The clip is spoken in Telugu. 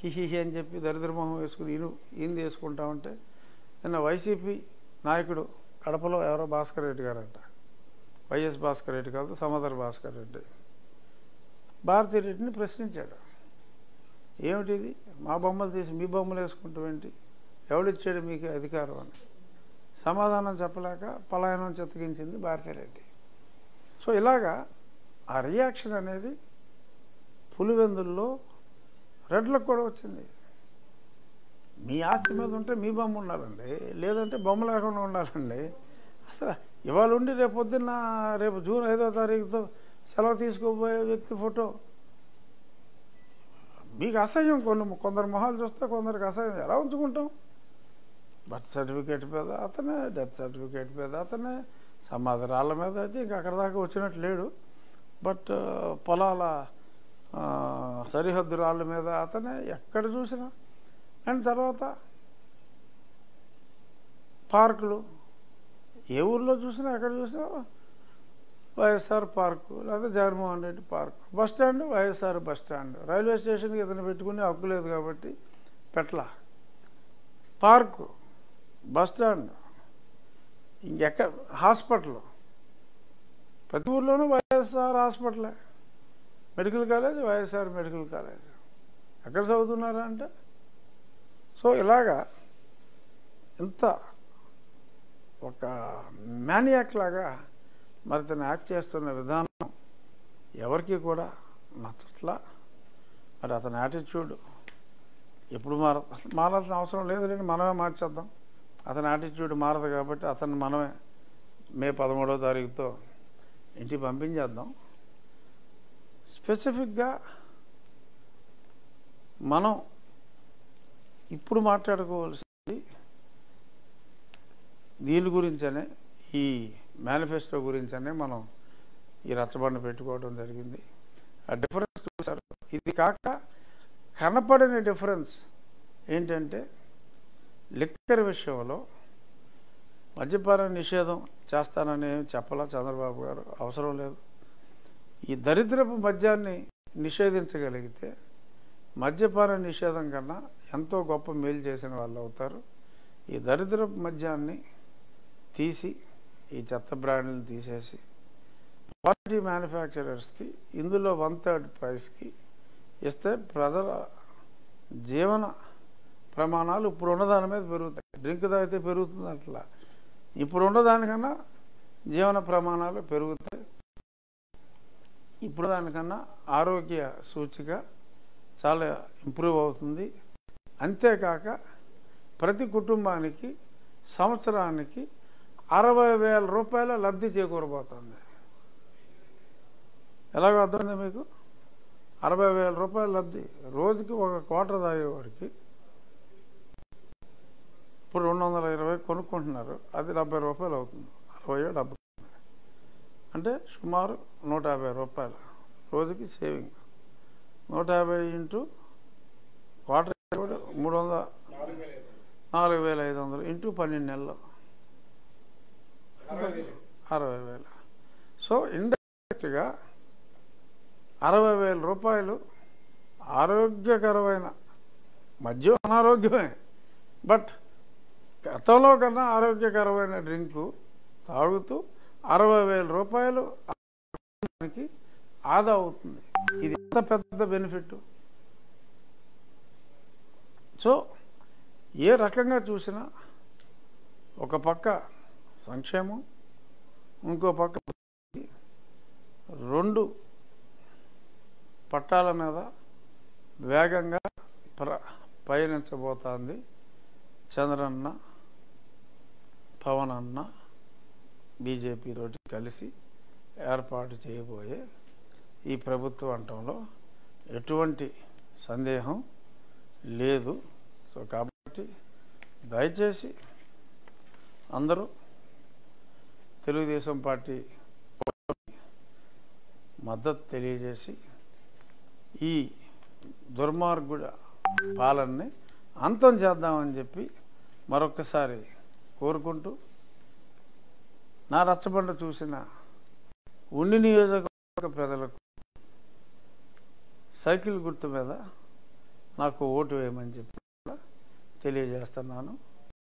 హిహిహి అని చెప్పి దరిద్రమొహం వేసుకుని ఈయన వేసుకుంటా ఉంటే నిన్న వైసీపీ నాయకుడు కడపలో ఎవరో భాస్కర్ రెడ్డి గారంట, వైఎస్ భాస్కర్ రెడ్డి కాదు, సమదర్ భాస్కర్ రెడ్డి, భారతీ రెడ్డిని ప్రశ్నించాడు. ఏమిటిది, మా బొమ్మలు తీసి మీ బొమ్మలు వేసుకుంటాం ఏంటి, ఎవడిచ్చాడు మీకు అధికారం అని సమాధానం చెప్పలేక పలాయనం చెత్తగించింది భారతీ రెడ్డి. సో ఇలాగా ఆ రియాక్షన్ అనేది పులివెందుల్లో రెడ్లకు కూడా వచ్చింది. మీ ఆస్తి మీద ఉంటే మీ బొమ్మ ఉండాలండి, లేదంటే బొమ్మ లేకుండా ఉండాలండి. అసలు ఇవాళ ఉండి రేపు జూన్ 5వ తారీఖుతో సెలవు తీసుకోబోయే వ్యక్తి ఫోటో మీకు అసహ్యం. కొందరు మొహాలు చూస్తే కొందరికి అసహ్యం. ఎలా ఉంచుకుంటాం? బర్త్ సర్టిఫికేట్ మీద అతనే, డెత్ సర్టిఫికేట్ మీద అతనే, సమాధి రాళ్ళ మీద అయితే ఇంక అక్కడ దాకా వచ్చినట్టు లేడు, బట్ పొలాల సరిహద్దు రాళ్ళ మీద అతనే ఎక్కడ చూసినా. అండ్ తర్వాత పార్కులు, ఏ ఊర్లో చూసినా ఎక్కడ చూసినా వైఎస్ఆర్ పార్కు లేదా Jaganmohan Reddy park, bus stand YSR bus stand. Railway స్టేషన్కి ఇతను పెట్టుకునే హక్కు లేదు కాబట్టి పెట్ల. పార్కు, బస్ స్టాండ్, ఇంకెక్కడ హాస్పిటల్, ప్రతి ఊర్లోనూ వైఎస్ఆర్ హాస్పిటలే, medical college YSR medical college. ఎక్కడ చదువుతున్నారా అంటే సో ఇలాగా ఇంత ఒక మ్యానియాక్ లాగా మరి తను యాక్ట్ చేస్తున్న విధానం ఎవరికి కూడా నచ్చట్లా. మరి అతని యాటిట్యూడ్ ఎప్పుడు మారాల్సిన అవసరం లేదులేండి, మనమే మార్చేద్దాం. అతని యాటిట్యూడ్ మారదు కాబట్టి అతన్ని మనమే మే 13వ తారీఖుతో ఇంటికి పంపించేద్దాం. స్పెసిఫిక్గా మనం ఇప్పుడు మాట్లాడుకోవాల్సింది దీని గురించనే, ఈ మేనిఫెస్టో గురించనే మనం ఈ రచ్చబండ పెట్టుకోవడం జరిగింది. ఆ డిఫరెన్స్ చూసారు. ఇది కాక కనపడని డిఫరెన్స్ ఏంటంటే లిక్కర్ విషయంలో మద్యపాన నిషేధం చేస్తానని చెప్పలా చంద్రబాబు గారు, అవసరం లేదు. ఈ దరిద్రపు మద్యాన్ని నిషేధించగలిగితే మద్యపాన నిషేధం కన్నా ఎంతో గొప్ప మేలు చేసిన వాళ్ళు అవుతారు. ఈ దరిద్రపు మద్యాన్ని తీసి, ఈ చెత్త బ్రాండ్లు తీసేసి క్వాలిటీ మ్యానుఫ్యాక్చరర్స్కి ఇందులో 1/3 ప్రైస్కి ఇస్తే ప్రజల జీవన ప్రమాణాలు ఇప్పుడున్న దాని మీద పెరుగుతాయి. డ్రింక్ తాగితే పెరుగుతుంది అట్లా, ఇప్పుడున్న దానికన్నా జీవన ప్రమాణాలు పెరుగుతాయి. ఇప్పుడు దానికన్నా ఆరోగ్య సూచిక చాలా ఇంప్రూవ్ అవుతుంది. అంతేకాక ప్రతి కుటుంబానికి సంవత్సరానికి 60,000 రూపాయల లబ్ధి చేకూరబోతుంది. ఎలాగో అర్థమైంది మీకు? 60,000 రూపాయల లబ్ధి. రోజుకి ఒక క్వార్టర్ తాగేవాడికి ఇప్పుడు 220 కొనుక్కుంటున్నారు, అది 70 రూపాయలు అవుతుంది. 60 70 అంటే సుమారు 150 రూపాయలు రోజుకి సేవింగ్. 150 ఇంటూ క్వార్టర్ 4,500 ఇంటూ 12 నెలలు 60,000. సో ఇండైరెక్ట్గా 60,000 రూపాయలు ఆరోగ్యకరమైన మద్యం అనారోగ్యమే, బట్ గతంలో కన్నా ఆరోగ్యకరమైన డ్రింకు తాగుతూ 60,000 రూపాయలు ఆదా అవుతుంది. ఇది ఎంత పెద్ద బెనిఫిట్. సో ఏ రకంగా చూసినా ఒక పక్క సంక్షేమం, ఇంకో పక్క 2 పట్టాల మీద వేగంగా పయనించబోతోంది చంద్రన్న, పవన్ అన్న బీజేపీ తోటి కలిసి ఏర్పాటు చేయబోయే ఈ ప్రభుత్వం అంటంలో ఎటువంటి సందేహం లేదు. సో కాబట్టి దయచేసి అందరూ తెలుగుదేశం పార్టీ మద్దతు తెలియజేసి ఈ దుర్మార్గుడ పాలనని అంతం చేద్దామని చెప్పి మరొకసారి కోరుకుంటూ, నా రచ్చబండ చూసిన ఉండి నియోజకవర్గ ప్రజలకు సైకిల్ గుర్తు మీద నాకు ఓటు వేయమని చెప్పి కూడా తెలియజేస్తున్నాను.